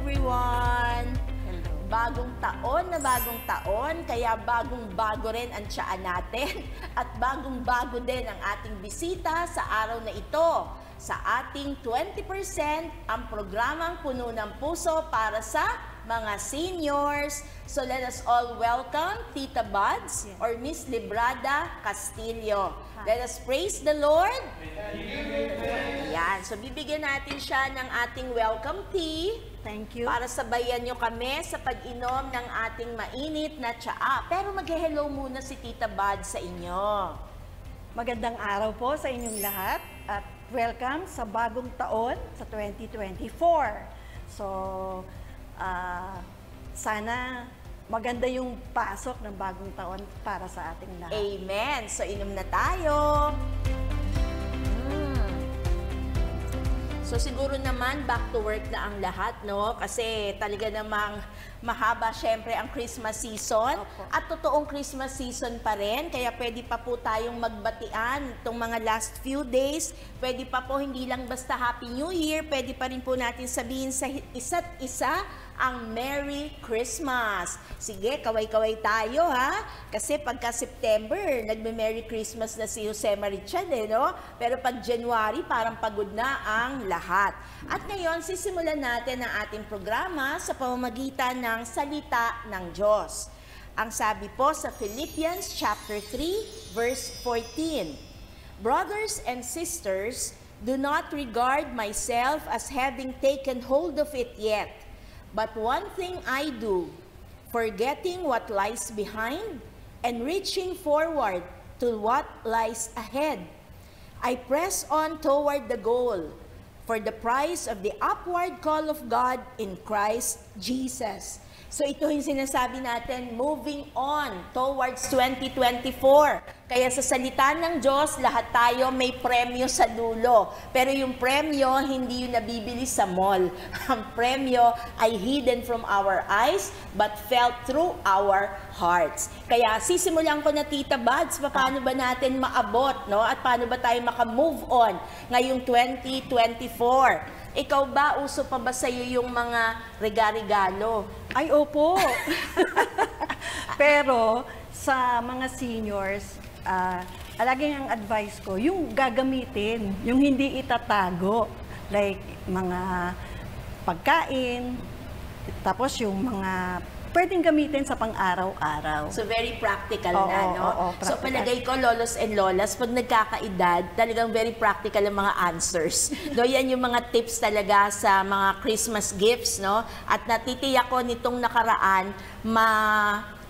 everyone! Hello. Bagong taon, kaya bagong-bago rin ang tiyaan natin at bagong-bago din ang ating bisita sa araw na ito. Sa ating 20% ang programang Puno ng Puso para sa mga seniors. So let us all welcome Tita Buds or Miss Librada Castillo. Let us praise the Lord. Ayan, so bibigyan natin siya ng ating welcome tea. Thank you. Para sabayan nyo kami sa pag-inom ng ating mainit na tsaa. Pero mag-hello muna si Tita Bud sa inyo. Magandang araw po sa inyong lahat at welcome sa bagong taon sa 2024. So, sana maganda yung pasok ng bagong taon para sa ating lahat. Amen. So, inom na tayo. So siguro naman back to work na ang lahat, no? Kasi talaga namang mahaba syempre ang Christmas season. Opo. At totoong Christmas season pa rin. Kaya pwede pa po tayong magbatian itong mga last few days. Pwede pa po hindi lang basta Happy New Year. Pwede pa rin po natin sabihin sa isa't isa ang Merry Christmas. Sige, kaway-kaway tayo ha. Kasi pagka September, nagme-Merry Christmas na si Jose Marichan no? Pero pag January, parang pagod na ang lahat. At ngayon, sisimulan natin ang ating programa sa pamamagitan ng Salita ng Diyos. Ang sabi po sa Philippians chapter 3, verse 14. Brothers and sisters, do not regard myself as having taken hold of it yet. But one thing I do, forgetting what lies behind and reaching forward to what lies ahead, I press on toward the goal for the prize of the upward call of God in Christ Jesus. So ito yung sinasabi natin, moving on towards 2024. Kaya sa salita ng Diyos, lahat tayo may premyo sa dulo. Pero yung premyo, hindi yung nabibili sa mall. Ang premyo ay hidden from our eyes, but felt through our hearts. Kaya sisimulan ko na, Tita Buds, paano ba natin maabot, no? At paano ba tayo makamove on ngayong 2024? Ikaw ba, uso pa ba sa'yo yung mga regalo? Ay, opo. Pero sa mga seniors, laging ang advice ko, yung gagamitin, yung hindi itatago. Like mga pagkain, tapos yung mga pwedeng gamitin sa pang-araw-araw. So, very practical na, no? Oo, so, palagay ko, lolos and lolas, pag nagkakaedad, talagang very practical ang mga answers. No, yan yung mga tips talaga sa mga Christmas gifts, no? At natitiyak ko nitong nakaraan,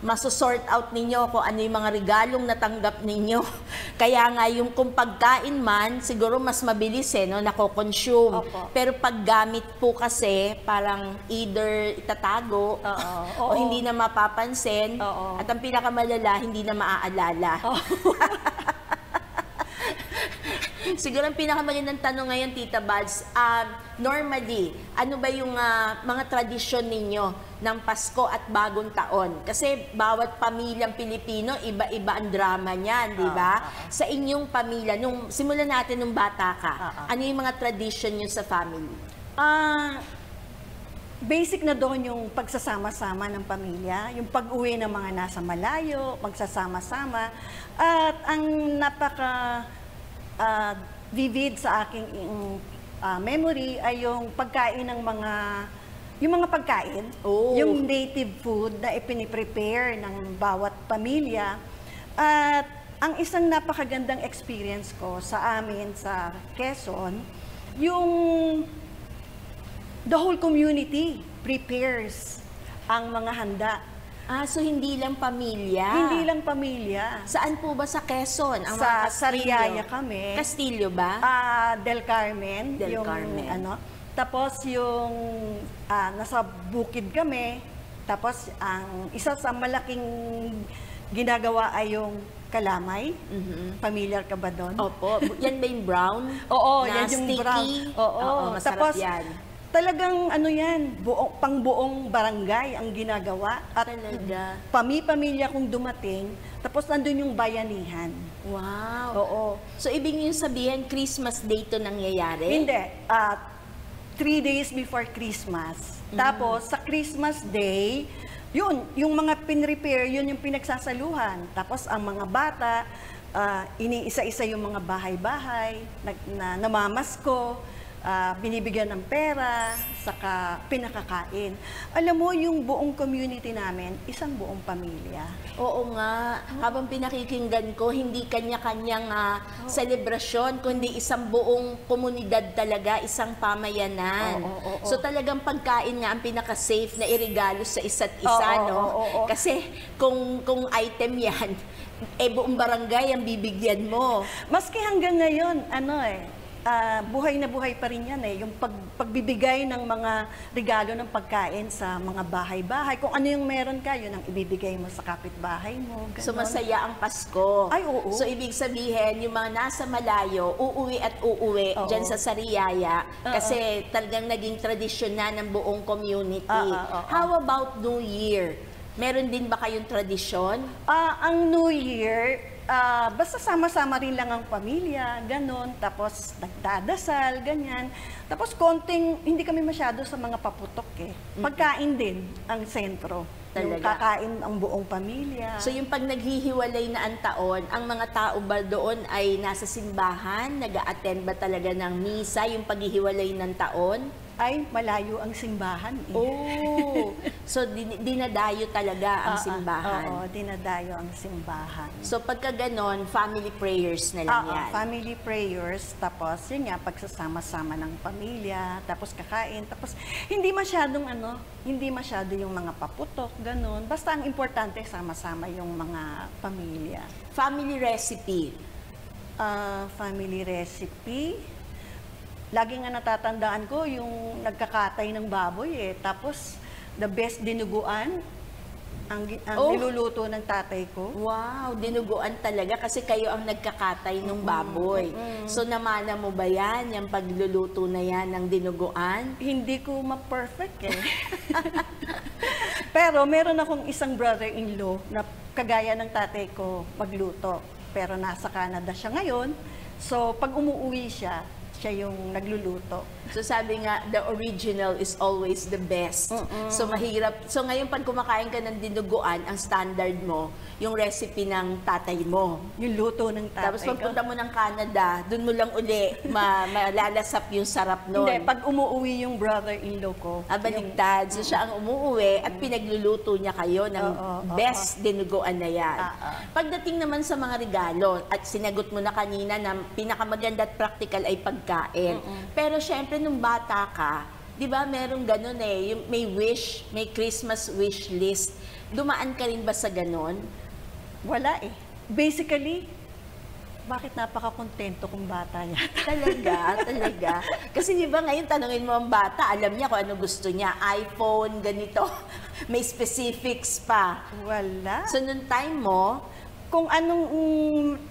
masusort out ninyo kung ano yung mga regalong natanggap ninyo. Kaya nga yung kung pagkain man, siguro mas mabilis no, nako-consume. Opo. Pero paggamit po kasi, parang either itatago o hindi na mapapansin. At ang pinakamalala, hindi na maaalala. Siguro ang pinakamagandang tanong ngayon, Tita Buds, normally, ano ba yung mga tradisyon ninyo ng Pasko at Bagong Taon? Kasi bawat pamilyang Pilipino, iba-iba ang drama niyan, di ba? Sa inyong pamilya, simulan natin nung bata ka, ano yung mga tradisyon niyo sa family? Basic na doon yung pagsasama-sama ng pamilya, yung pag-uwi ng mga nasa malayo, magsasama-sama. At ang vivid sa aking memory ay yung pagkain ng yung mga pagkain, yung native food na ipiniprepare ng bawat pamilya. At ang isang napakagandang experience ko sa amin sa Quezon, yung the whole community prepares ang mga handa. So hindi lang pamilya? Hindi lang pamilya. Saan po ba sa Quezon? Ang Sa mga Sariaya kami. Castillo ba? Del Carmen. Carmen. Tapos yung nasa bukid kami. Tapos ang isa sa malaking ginagawa ay yung kalamay. Familiar ka ba doon? Opo. Yan ba yung brown? Oo, na yan yung sticky? brown. Oo, masarap tapos, yan. Talagang ano yan, pang-buong barangay ang ginagawa. At talaga? Pamilya kung dumating, tapos nandun yung bayanihan. Wow. Oo. So, ibig yung sabihin, Christmas Day to nangyayari? Hindi. 3 days before Christmas. Tapos, sa Christmas Day, yun, yung mga pinrepair, yun yung pinagsasaluhan. Tapos, ang mga bata, iniisa-isa yung mga bahay-bahay, na namamasko, binibigyan ng pera, saka pinakakain. Alam mo, yung buong community namin, isang buong pamilya. Oo nga, habang pinakikinggan ko, hindi kanya-kanyang selebrasyon, kundi isang buong komunidad talaga, isang pamayanan. So talagang pagkain nga ang pinaka-safe na iregalo sa isa't isa, no? Kasi kung item yan, buong barangay ang bibigyan mo. Maski hanggang ngayon, buhay na buhay pa rin yan yung pagbibigay ng mga regalo ng pagkain sa mga bahay-bahay. Kung ano yung meron ka, yun ang ibibigay mo sa kapitbahay mo. Ganon. So masaya ang Pasko. Ay, oo. So ibig sabihin, yung mga nasa malayo, uuwi at uuwi dyan sa Sariaya kasi talagang naging tradisyon na ng buong community. How about New Year? Meron din ba kayong tradisyon? Ang New Year, basta sama-sama rin lang ang pamilya, ganon. Tapos nagdadasal, ganyan. Tapos konting, hindi kami masyado sa mga paputok Pagkain din ang sentro. Talaga? Yung kakain ang buong pamilya. So yung pag naghihiwalay na ang taon, ang mga tao ba doon ay nasa simbahan? Nag-a-attend ba talaga ng misa yung paghihiwalay ng taon? Ay, malayo ang simbahan. Oh, so dinadayo talaga ang simbahan. Oo, dinadayo ang simbahan. So pagka ganon, family prayers na lang yan. Family prayers, tapos yun nga, pagsasama-sama ng pamilya, tapos kakain, tapos hindi masyado yung mga paputok, ganon. Basta ang importante, sama-sama yung mga pamilya. Family recipe. Family recipe. Lagi nga natatandaan ko yung nagkakatay ng baboy Tapos, the best dinuguan, ang niluluto ng tatay ko. Wow, dinuguan talaga kasi kayo ang nagkakatay ng baboy. So namana mo ba yan, yung pagluluto na yan ng dinuguan? Hindi ko ma-perfect Pero meron akong isang brother-in-law na kagaya ng tatay ko magluto. Pero nasa Canada siya ngayon. So, pag umuwi siya yung nagluluto. So sabi nga, the original is always the best. So mahirap. So ngayon pag kumakain ka ng dinuguan, ang standard mo, yung recipe ng tatay mo. Yung luto ng tatay Tapos pagpunta mo ng Canada, dun mo lang uli malalasap yung sarap nun. Hindi, pag umuwi yung brother-in-law ko. Baliktad. So siya ang umuwi at pinagluluto niya kayo ng best dinuguan na yan. Pagdating naman sa mga regalo, at sinagot mo na kanina na pinakamaganda at practical ay pagkain. Pero syempre, nung bata ka, di ba merong ganun yung may wish, may Christmas wish list. Dumaan ka rin ba sa ganun? Wala Basically, bakit napaka-kontento kung bata niya? Talaga. Kasi di ba ngayon tanungin mo ang bata, alam niya kung ano gusto niya. iPhone, ganito. May specifics pa. Wala. So nung time mo, kung anong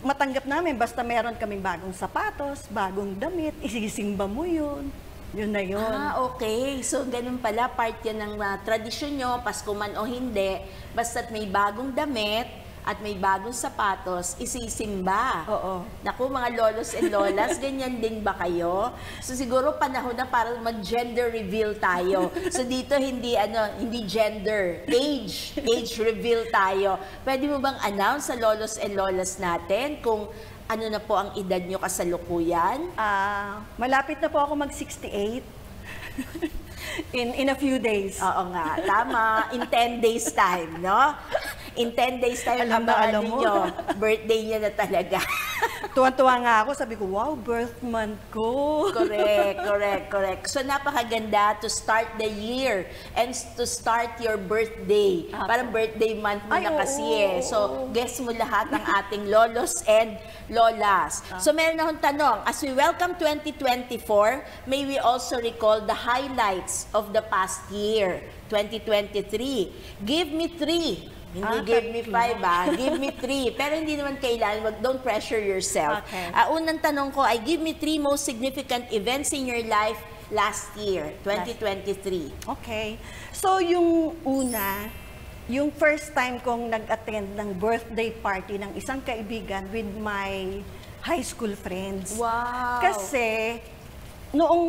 matanggap namin, basta meron kaming bagong sapatos, bagong damit, isisimba mo yun. Yun na yun. Okay. So, ganun pala, part yan ng tradisyon nyo, Pasko man o hindi, basta't may bagong damit at may bagong sapatos, isisimba. Oo. Naku, mga lolos and lolas, ganyan din ba kayo? So, siguro panahon na para mag-gender reveal tayo. So, dito hindi gender, age reveal tayo. Pwede mo bang announce sa lolos and lolas natin kung ano na po ang edad nyo kasalukuyan? Malapit na po ako mag-68. In a few days. Oo nga, tama. In 10 days time, no? In 10 days time, abangan ninyo, birthday niya na talaga. Tuwan-tuwa nga ako, sabi ko, wow, birth month ko. Correct. So, napakaganda to start the year and to start your birthday. Parang birthday month mo na kasi So, guess mo lahat ng ating lolos and lolas. So, meron akong tanong. As we welcome 2024, may we also recall the highlights of the past year, 2023. Give me 3. Hindi give me 5 give me 3. Pero hindi naman kailangan, don't pressure yourself. Okay. Unang tanong ko ay, give me 3 most significant events in your life last year, 2023. Okay. So, yung una, yung first time kong nag-attend ng birthday party ng isang kaibigan with my high school friends. Wow! Kasi, noong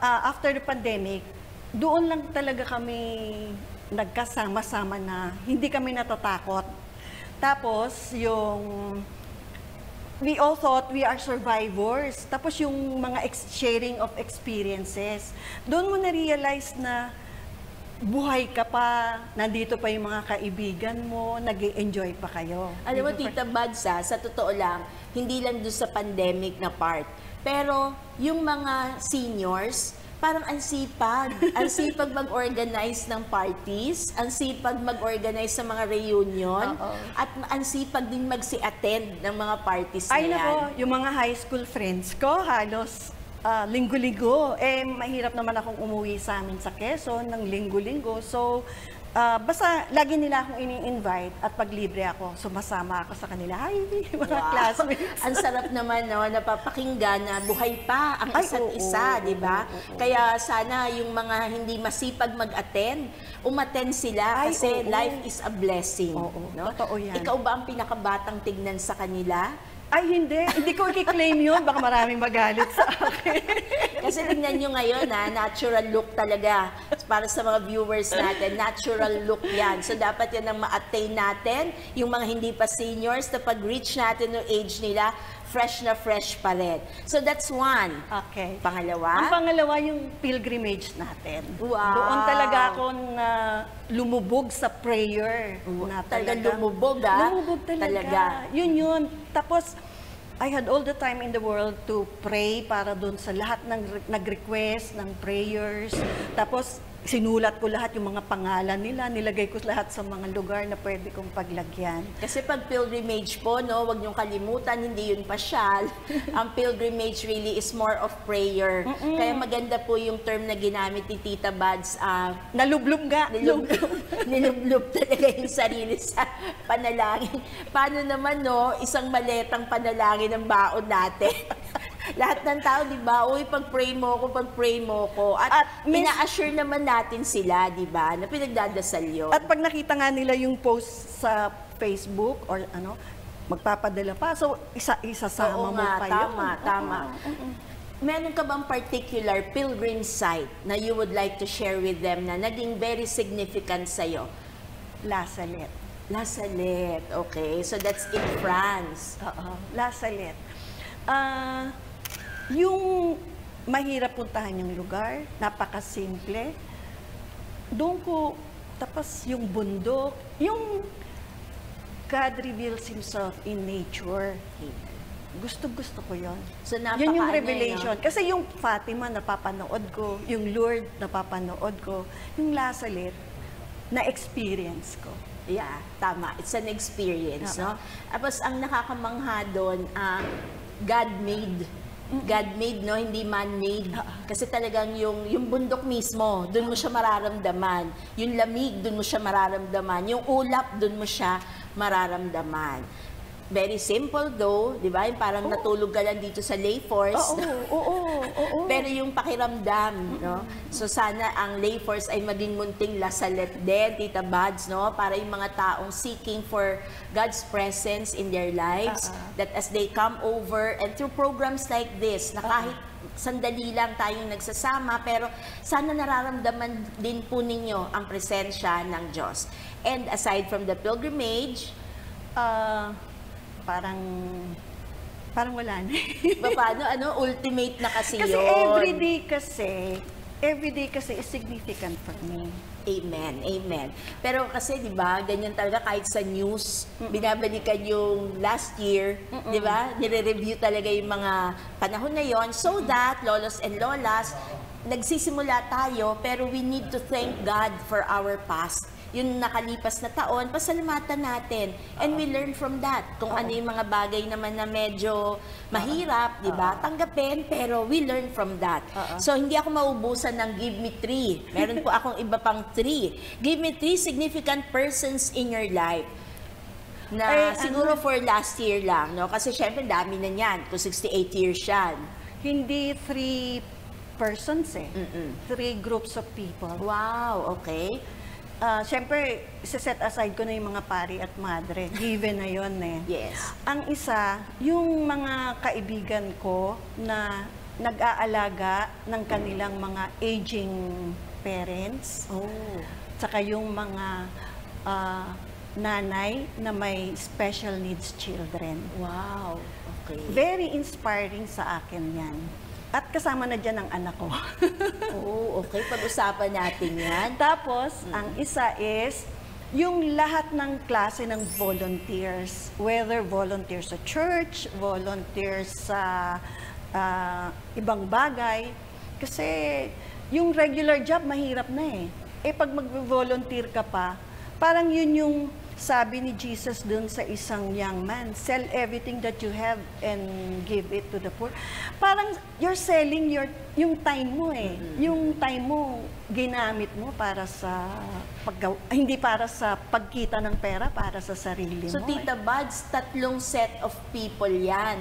after the pandemic, doon lang talaga kami nagkasama-sama na hindi kami natatakot. Tapos we all thought we are survivors. Tapos yung mga sharing of experiences, doon mo na-realize na buhay ka pa, nandito pa yung mga kaibigan mo, nag-enjoy pa kayo. Alam mo, Tita Badsa, sa totoo lang, hindi lang doon sa pandemic na part. Pero yung mga seniors, parang ang sipag mag-organize ng parties, ang sipag mag-organize sa mga reunion, at ang sipag din mag-attend ng mga parties na yan. Ay nako, yung mga high school friends ko, halos linggo-linggo. Mahirap naman akong umuwi sa amin sa Quezon ng linggo-linggo. So, basta lagi nila akong ini-invite at pag libre ako, sumasama ako sa kanila. Hi, mga classmates. Ang sarap naman, no, napapakinggan na buhay pa ang isa't isa, di ba? Kaya sana yung mga hindi masipag mag-attend, umattend sila kasi life is a blessing. No? Totoo yan. Ikaw ba ang pinakabatang tignan sa kanila? Ay, hindi ko i-claim yun. Baka maraming magalit sa akin. Kasi tingnan nyo ngayon, natural look talaga. Para sa mga viewers natin, natural look yan. So, dapat yan ang ma-attain natin. Yung mga hindi pa seniors, na pag-reach natin ng age nila, fresh na fresh pa rin. So, that's one. Okay. Pangalawa? Ang pangalawa, yung pilgrimage natin. Wow. Doon talaga ako na lumubog sa prayer. Na Talagang lumubog, ha? Lumubog talaga. Yun. Tapos, I had all the time in the world to pray para doon sa lahat ng nag-request ng prayers. Tapos, sinulat ko lahat yung mga pangalan nila, nilagay ko lahat sa mga lugar na pwede kong paglagyan. Kasi pag pilgrimage po, no, wag niyong kalimutan, hindi yun pasyal. Ang pilgrimage really is more of prayer. Kaya maganda po yung term na ginamit ni Tita Bads. Nalublob nga. Nilublob talaga yung sarili sa panalangin. Paano naman, no, isang maletang panalangin ang baon natin. Lahat ng tao, di ba? Uy, pag-pray mo ko. At ina-assure naman natin sila, di ba? Na pinagdadasal yun. At pag nakita nga nila yung post sa Facebook or magpapadala pa. So, isasama mo pa yun. Tama. Meron ka bang particular pilgrim site na you would like to share with them na naging very significant sa'yo? La Salette. La Salette, okay. So, that's in France. La Salette. Yung mahirap puntahan yung lugar, napakasimple. Doon ko, tapos yung bundok, yung God reveals Himself in nature. Gusto ko yun. So, yun yung revelation. Kasi yung Fatima, napapanood ko, yung Lourdes, napapanood ko, yung La Salette, na-experience ko. Yeah, tama. It's an experience, no? Tapos, ang nakakamangha doon, God-made, no? Hindi man-made. Kasi talagang yung bundok mismo, doon mo siya mararamdaman. Yung lamig, doon mo siya mararamdaman. Yung ulap, doon mo siya mararamdaman. Very simple though, di ba? Yung parang natulog ka lang dito sa lay force. Oo. Pero yung pakiramdam, no? So sana ang lay force ay maging munting La Salette din, Tita Bads, no? Para yung mga taong seeking for God's presence in their lives, that as they come over and through programs like this, na kahit sandali lang tayong nagsasama, pero sana nararamdaman din po ninyo ang presensya ng Diyos. And aside from the pilgrimage, parang wala na. Paano? Ultimate na kasi yun. Kasi everyday kasi is significant for me. Amen. Pero kasi, di ba, ganyan talaga kahit sa news, binabalikan yung last year, di ba? Nire-review talaga yung mga panahon na yon so that, lolos and lolas, nagsisimula tayo, pero we need to thank God for our past. Yung nakalipas na taon, pasalamatan natin. And we learn from that. Kung ano yung mga bagay naman na medyo mahirap, di ba? Tanggapin, pero we learn from that. So, hindi ako maubusan ng give me 3. Meron po akong iba pang 3. Give me 3 significant persons in your life. Na siguro for last year lang, no? Kasi syempre, dami na yan. Kung 68 years yan. Hindi 3 persons 3 groups of people. Wow, okay. Siyempre, set aside ko na yung mga pari at madre. Given na yon eh. Yes. Ang isa, yung mga kaibigan ko na nag-aalaga ng kanilang mga aging parents, saka yung mga nanay na may special needs children. Wow. Okay. Very inspiring sa akin yan. At kasama na dyan ang anak ko. Okay. Pag-usapan natin yan. Tapos, ang isa is, yung lahat ng klase ng volunteers, whether volunteers sa church, volunteers sa ibang bagay, kasi yung regular job, mahirap na eh. Pag mag-volunteer ka pa, parang yun yung sabi ni Jesus dun sa isang young man, sell everything that you have and give it to the poor. Parang you're selling yung time mo eh. Yung time mo, ginamit mo para sa hindi para sa pagkita ng pera, para sa sarili mo. So, Tita Buds, 3 set of people yan.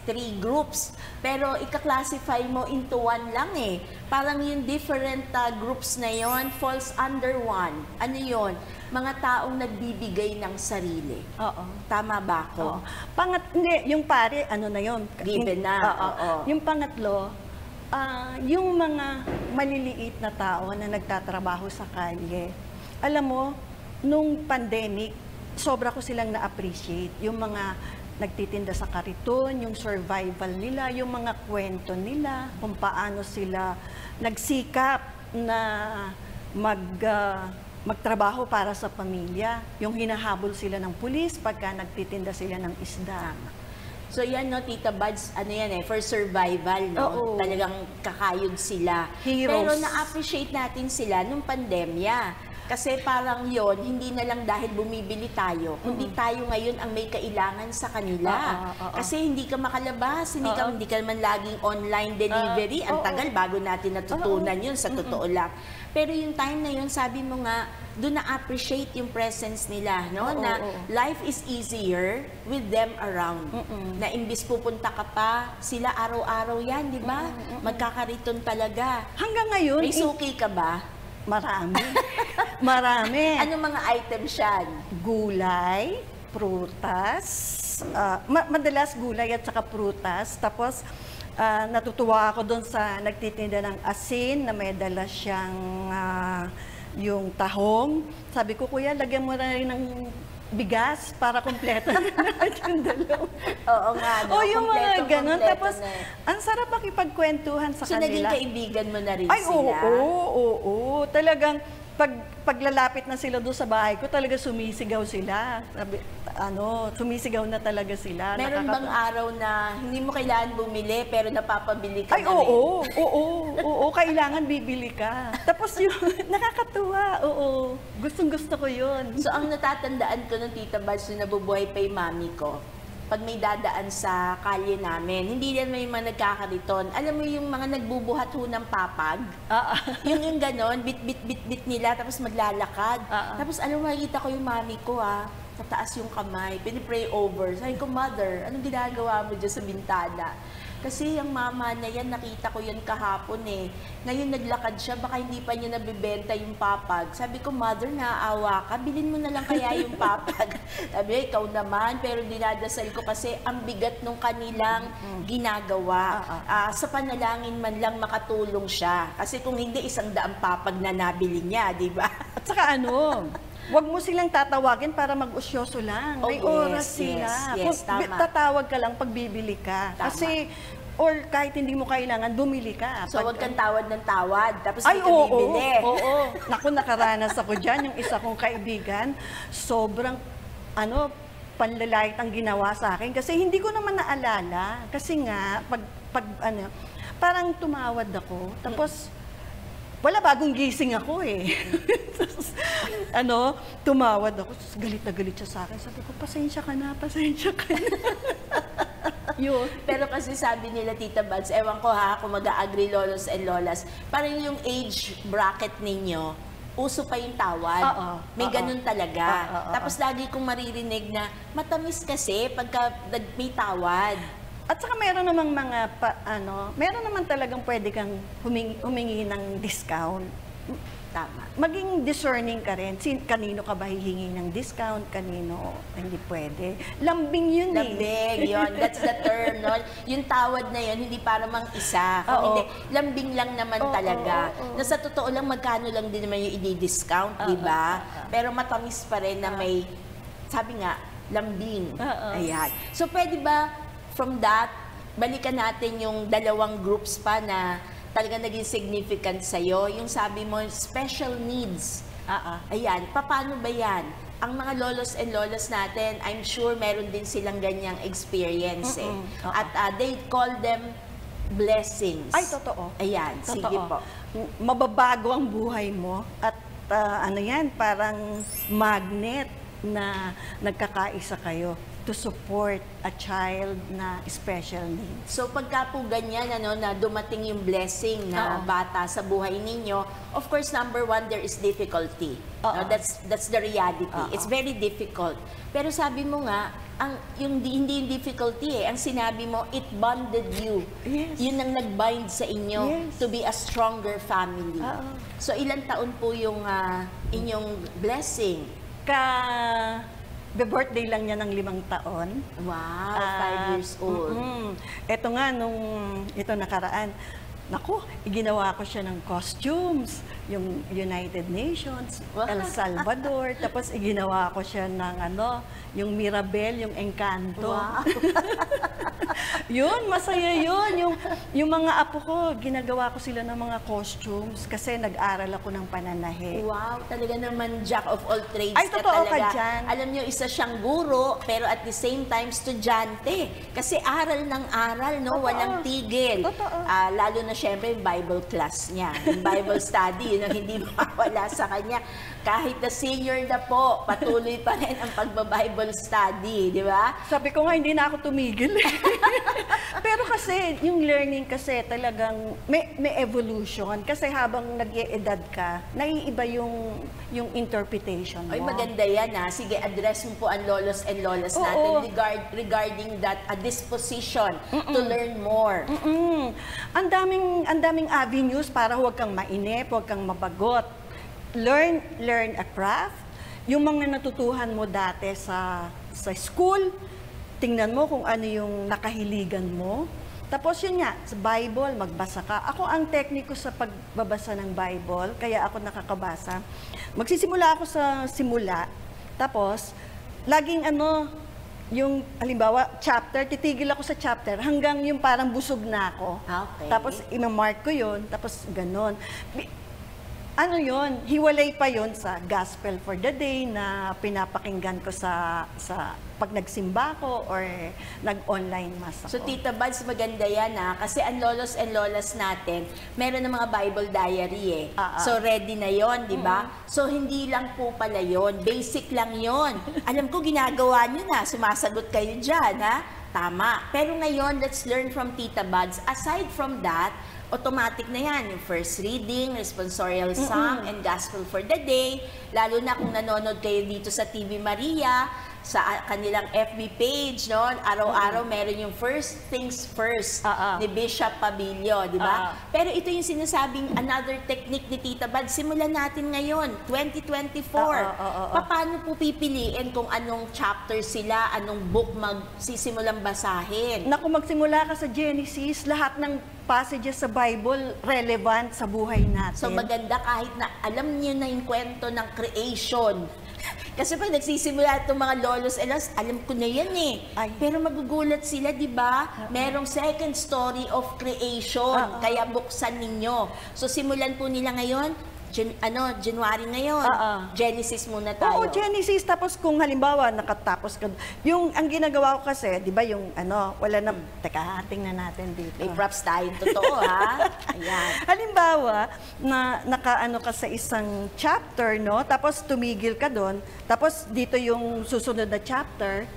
3 groups. Pero ika-classify mo into 1 lang eh. Parang yung different groups na yon falls under 1. Ano yon? Mga taong nagbibigay ng sarili. Oo. Tama ba ako? Hindi, yung pare, ano na yon? Given na. Yung pangatlo, yung mga maliliit na tao na nagtatrabaho sa kalye. Alam mo, nung pandemic, sobra ko silang na-appreciate. Yung mga nagtitinda sa kariton, yung survival nila, yung mga kwento nila, kung paano sila nagsikap na magtrabaho para sa pamilya. Yung hinahabol sila ng pulis pagka nagtitinda sila ng isda. So yan, no, Tita Buds, ano yan for survival, no? Oo. Talagang kakayod sila. Heroes. Pero na-appreciate natin sila nung pandemya. Kasi parang yon hindi na lang dahil bumibili tayo, kundi tayo ngayon ang may kailangan sa kanila. Kasi hindi ka makalabas, hindi ka man laging online delivery. Ang tagal bago natin natutunan yun, sa totoo lang. Pero yung time na yun, sabi mo nga, doon na-appreciate yung presence nila, no? Na life is easier with them around. Na imbis pupunta ka pa, sila araw-araw yan, di ba? Magkakariton talaga. Hanggang ngayon, May suki ka ba? marami. Marami. Anong mga items yan? Gulay, prutas, madalas gulay at saka prutas. Tapos, natutuwa ako doon sa nagtitinda ng asin na may dala siyang yung tahong. Sabi ko, kuya, lagyan mo na rin ng bigas para kumpleto na yung dalaw. Oo nga, no? Yung mga ganun. Tapos, na. ang sarap makipagkwentuhan sa So, naging kanila. kaibigan mo na rin Ay, sila? oo. Talagang, paglalapit na sila doon sa bahay ko, talaga sumisigaw sila. Sumisigaw na talaga sila. Meron bang araw na hindi mo kailangan bumili pero napapabili ka Ay, na rin? oo, kailangan bibili ka. Tapos yun, nakakatuwa, oo. Gustong-gusto ko yun. So, ang natatandaan ko ng Tita Buds na nabubuhay pa yung mami ko, pag may dadaan sa kalye namin, hindi yan may mga nagkakariton. Alam mo yung mga nagbubuhat ho ng papag? Yung ganon, bit nila, tapos maglalakad. Tapos alam mo, makikita ko yung mami ko tataas yung kamay, pinipray over. Sabi ko, mother, anong ginagawa mo dyan sa bintana? Kasi yung mama na yan, nakita ko yan kahapon eh. Ngayon naglakad siya, baka hindi pa niya nabibenta yung papag. Sabi ko, mother, naaawa ka, bilhin mo na lang kaya yung papag. Sabi, ikaw naman, pero dinadasal ko kasi ang bigat nung kanilang ginagawa. Sa panalangin man lang makatulong siya. Kasi kung hindi, 100 papag na nabili niya, di ba? At saka wag mo silang tatawagin para mag-usyoso lang. May oras sila. Yes, tama. Tatawag ka lang pag bibili ka. Tama. Kasi, or kahit hindi mo kailangan, bumili ka. So, wag kang tawad ng tawad, tapos hindi ka bibili. Oo. Naku, nakaranas ako dyan. Yung isa kong kaibigan, sobrang, panlalait ang ginawa sa akin. Kasi hindi ko naman naalala. Kasi nga, parang tumawad ako. Tapos, wala, bagong gising ako eh. Tumawad ako. Galit na galit siya sa akin. Sabi ko, pasensya ka na. Yun. Pero kasi sabi nila, Tita Buds, ewan ko kung mag-agree lolos and lolas, parang yung age bracket ninyo, uso pa yung tawad. May ganun talaga. Tapos lagi kong maririnig na matamis kasi pagka may tawad. At saka meron namang meron naman talagang pwede kang humingi ng discount. Tama. Maging discerning ka rin. Kanino ka ba hihingi ng discount, kanino hindi pwede. Lambing yun Lambing, yun. That's the term, no? Yung tawad na yun, hindi para mang isa. Kung Oo. hindi, lambing lang naman talaga. Na sa totoo lang, magkano lang din naman yung i-discount, di ba? Pero matamis pa rin na may, sabi nga, lambing. Ayan. So, pwede ba, from that, balikan natin yung dalawang groups pa na talaga naging significant sa'yo, yung sabi mo, special needs. Ayan, paano ba yan? Ang mga lolos and lolas natin, I'm sure meron din silang ganyang experience eh. At they call them blessings. Ay, totoo. Ayan, sige po. Mababago ang buhay mo at ano yan, parang magnet na nagkakaisa kayo to support a child na special needs. So pagka po ganyan, na dumating yung blessing na bata sa buhay ninyo, of course, number one, there is difficulty. No, that's the reality. It's very difficult. Pero sabi mo nga, hindi yung difficulty ang sinabi mo, it bonded you. Yes. Yun ang nag-bind sa inyo to be a stronger family. So ilang taon po yung inyong blessing? Birthday lang niya ng 5 taon. Wow, 5 years old. Ito nga, ito nakaraan, naku, ginawa ko siya ng costumes, yung United Nations, El Salvador, tapos ginawa ko siya ng yung Mirabel, yung Encanto. Wow. Yun, masaya yun. Yung mga apo ko, ginagawa ko sila ng mga costumes kasi nag-aral ako ng pananahe. Wow, talaga naman jack of all trades. Ay, totoo ka dyan. Alam niyo, isa siyang guro, pero at the same time, estudyante. Kasi aral ng aral, no? Totoo. Walang tigil. Totoo. Lalo na syempre, yung Bible class niya. Yung Bible study, yun ang hindi mawala sa kanya. Kahit na senior na po, patuloy pa rin ang pagba-Bible study, di ba? Sabi ko nga, hindi na ako tumigil. Pero kasi, yung learning kasi talagang may evolution. Kasi habang nag-i-edad ka, naiiba yung interpretation mo. Ay, maganda yan Sige, address mo po ang lolos and lolas natin regarding that disposition to learn more. Ang daming avenues para huwag kang mainip, huwag kang mabagot. Learn a craft. Yung mga natutuhan mo dati sa school, tingnan mo kung ano yung nakahiligan mo. Tapos yun nga, sa Bible, magbasa ka. Ako ang tekniko sa pagbabasa ng Bible, kaya ako nakakabasa. Magsisimula ako sa simula, tapos laging yung halimbawa, chapter, titigil ako sa chapter hanggang yung parang busog na ako. Okay. Tapos ima-mark ko yun, tapos ganon. Yun, hiwalay pa yun sa Gospel for the Day na pinapakinggan ko sa pag nagsimba ko or nag-online mass ako. So, Tita Bads, maganda yan kasi ang lolos and lolas natin, meron ng mga Bible diary So, ready na yon, di ba? So, hindi lang po pala yon, basic lang yon. Alam ko, ginagawa nyo na, sumasagot kayo dyan, Tama. Pero ngayon, let's learn from Tita Bads. Aside from that, automatic na yan, yung first reading, responsorial psalm, and gospel for the day. Lalo na kung nanonood kayo dito sa TV Maria, sa kanilang FB page, no? Araw-araw meron yung first things first ni Bishop Pabilio, di ba? Pero ito yung sinasabing another technique ni Tita Bad. Simulan natin ngayon, 2024. Paano po pipiliin kung anong chapter sila, anong book magsisimulang basahin? Naku, magsimula ka sa Genesis, lahat ng passages sa Bible relevant sa buhay natin. So maganda kahit na alam niyo na yung kwento ng creation. Kasi pag nagsisimula itong mga lolos and lolas, alam ko na yan Pero magugulat sila, di ba? Merong second story of creation. Kaya buksan ninyo. So simulan po nila ngayon, January ngayon. Genesis muna tayo. Oo, Genesis. Tapos kung halimbawa, nakatapos ka, ang ginagawa ko kasi, di ba yung wala na, teka, tingnan natin dito. May props tayo, totoo Ayan. Halimbawa, nakaano ka sa isang chapter, no? Tapos tumigil ka doon. Tapos dito yung susunod na chapter,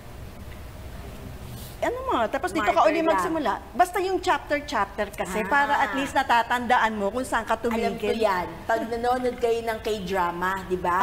tapos dito ka uli Marker lang. magsimula. Basta yung chapter kasi para at least natatandaan mo kung saan ka Alam ko tumigil. yan. Pag nanonood kayo ng K-drama, di ba?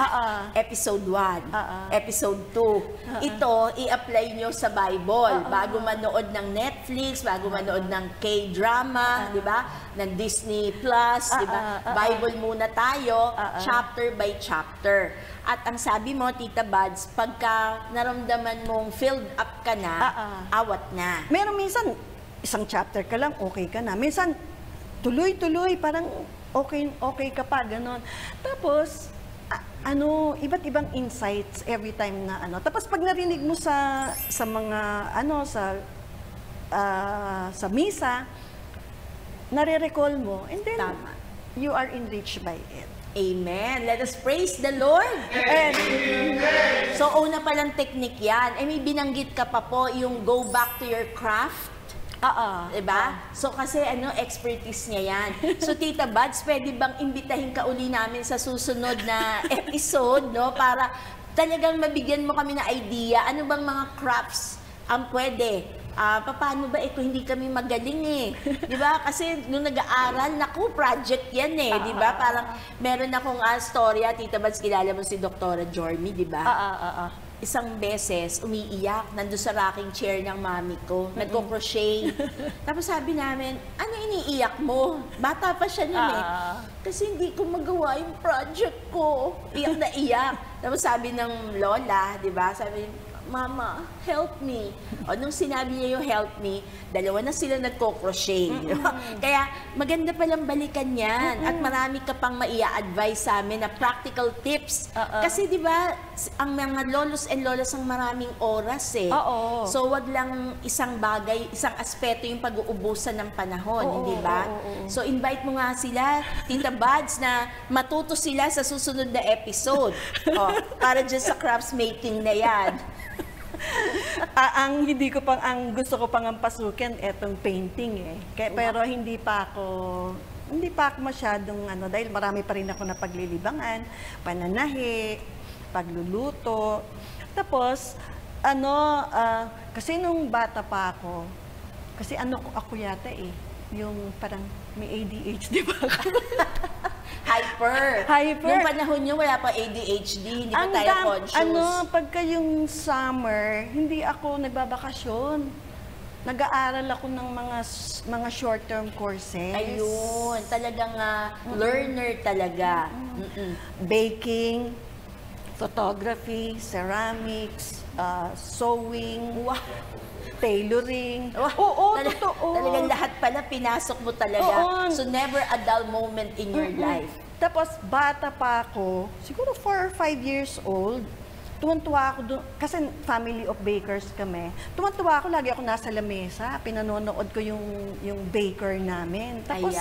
Episode 1, Episode 2. Ito, i-apply nyo sa Bible. Bago manood ng Netflix, bago manood ng K-drama, di ba? Ng Disney Plus, di ba? Bible muna tayo, chapter by chapter. At ang sabi mo, Tita Buds, pagka naramdaman mong filled up ka na, awat na. Meron minsan, isang chapter ka lang, okay ka na. Minsan, tuloy-tuloy, parang okay ka pa, ganon. Tapos, iba't ibang insights every time na Tapos pag narinig mo sa mga, sa misa, nare-recall mo, and then, Tama. you are enriched by it. Amen. Let us praise the Lord. And, So, una palang technique yan. May binanggit ka pa po yung go back to your craft. Diba? So, kasi expertise niya yan. So, Tita Buds, pwede bang imbitahin ka uli namin sa susunod na episode, no? Para talagang mabigyan mo kami ng idea. Ano bang mga crafts ang pwede? Paano ba kung hindi kami magaling di ba? Kasi nung nag-aaral, naku, project yan di ba? Parang meron akong storya, Tita Buds, kilala mo si Dr. Jormy, di ba? Isang beses, umiiyak, nandun sa rocking chair ng mami ko, nagko-crochet. Tapos sabi namin, ano iniiyak mo? Bata pa siya nun Kasi hindi ko magawa yung project ko. Iyak na iyak. Tapos sabi ng lola, di ba? Sabi, Mama, help me. O, nung sinabi niya yung help me, dalawa na sila nagko-crochet. Kaya maganda palang balikan yan. At marami ka pang maia-advise sa amin na practical tips. Kasi di ba, ang mga lolos and lolas ang maraming oras So wag lang isang bagay, isang aspeto yung pag-uubusan ng panahon, hindi ba? So invite mo nga sila, Tita Buds, na matuto sila sa susunod na episode. Para dyan sa crafts making na yan. ang gusto ko pang pasukin etong painting pero hindi pa ako masyadong dahil marami pa rin ako na paglilibangan, pananahi, pagluluto. Tapos kasi nung bata pa ako, kasi ako yata yung parang may ADHD ba ako? Hyper. Nung panahon nyo, wala pa ADHD, hindi pa tayo conscious. Pagka yung summer, hindi ako nagbabakasyon. Nag-aaral ako ng mga short-term courses. Ayun, talagang learner talaga. Baking, photography, ceramics, sewing, tailoring. Totoo. Talagang lahat pala pinasok mo talaga. So never a dull moment in your life. Tapos bata pa ako, siguro 4 or 5 years old, tuwan-tuwa ako doon, kasi family of bakers kami. Tuwan-tuwa ako, lagi ako nasa lamesa, pinanonood ko yung baker namin. Tapos,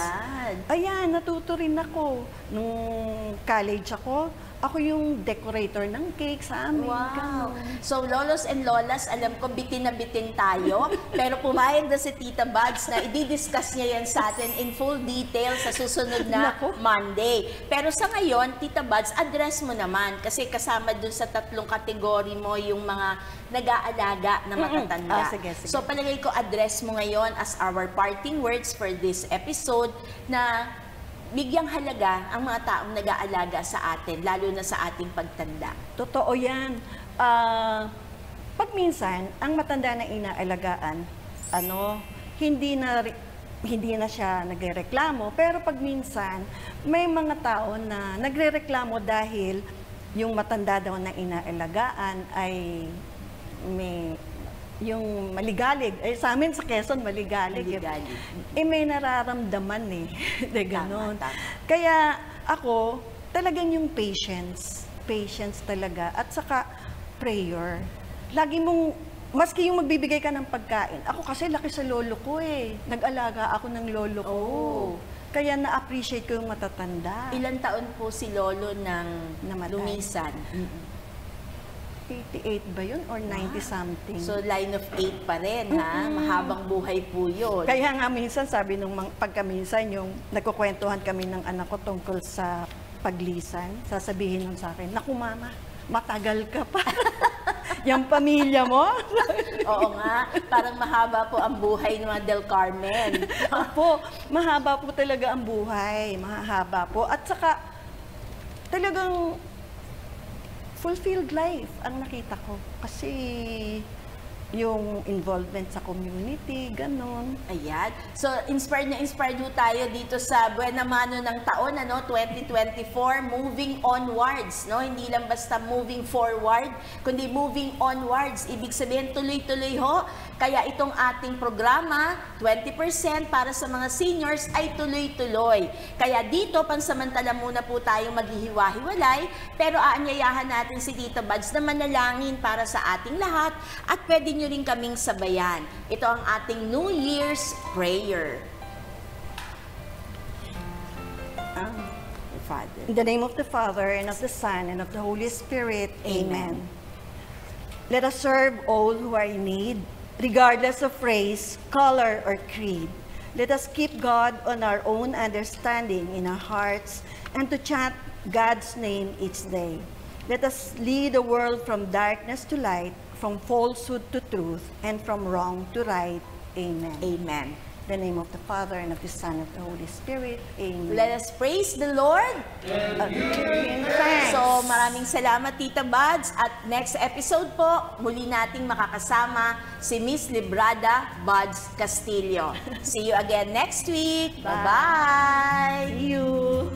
ayan, natuto rin ako. Nung college ako yung decorator ng cake sa amin. Wow! So, lolos and lolas, alam ko, bitin na bitin tayo. Pero pumayag na si Tita Buds na i-discuss niya yan sa atin in full detail sa susunod na Monday. Pero sa ngayon, Tita Buds, address mo naman. Kasi kasama dun sa 3 kategory mo yung mga nag-aalaga na matatanda. Sige. So, palagay ko, address mo ngayon as our parting words for this episode na bigyang halaga ang mga taong nag-aalaga sa atin, lalo na sa ating pagtanda. Totoo yan. Pag minsan, ang matanda na inaalagaan, hindi na siya nagrereklamo, pero pag minsan, may mga tao na nagrereklamo dahil yung matanda daw na inaalagaan ay yung maligalig. Sa amin sa Quezon, maligalig. May nararamdaman de ganon. Kaya ako, talagang yung patience talaga. At saka, prayer. Lagi mong, maski yung magbibigay ka ng pagkain. Ako kasi laki sa lolo ko Nag-alaga ako ng lolo ko. Kaya na-appreciate ko yung matatanda. Ilan taon po si lolo nang lumisan? 88 ba yun? Or 90-something? So, line of 8 pa rin, ha? Mahabang buhay po yun. Kaya nga minsan, sabi nung pagkaminsan, yung nagkukwentuhan kami ng anak ko tungkol sa paglisan, sasabihin nun sa akin, naku mama, matagal ka pa. Yung pamilya mo? Oo nga, parang mahaba po ang buhay ng mga Del Carmen. Opo, mahaba po talaga ang buhay. Mahaba po. At saka, talagang fulfilled life ang nakita ko. Kasi yung involvement sa community, ganon. Ayan. So, inspired ho tayo dito sa Buena Mano ng taon, 2024, moving onwards, no? Hindi lang basta moving forward, kundi moving onwards. Ibig sabihin, tuloy-tuloy ho. Kaya itong ating programa, 20% para sa mga seniors ay tuloy-tuloy. Kaya dito, pansamantala muna po tayong maghihiwa-hiwalay, pero aanyayahan natin si Tita Buds na manalangin para sa ating lahat at pwede nyo rin kaming sabayan. Ito ang ating New Year's Prayer. Father. In the name of the Father, and of the Son, and of the Holy Spirit. Amen. Let us serve all who are in need, regardless of race, color, or creed. Let us keep God on our own understanding in our hearts, and to chant God's name each day. Let us lead the world from darkness to light, from falsehood to truth, and from wrong to right. Amen. Amen. In the name of the Father, and of the Son, and of the Holy Spirit. Amen. Let us praise the Lord. Thanks. So, maraming salamat, Tita Buds. At next episode po, muli nating makakasama si Miss Librada Buds Castillo. See you again next week. Bye-bye! See you!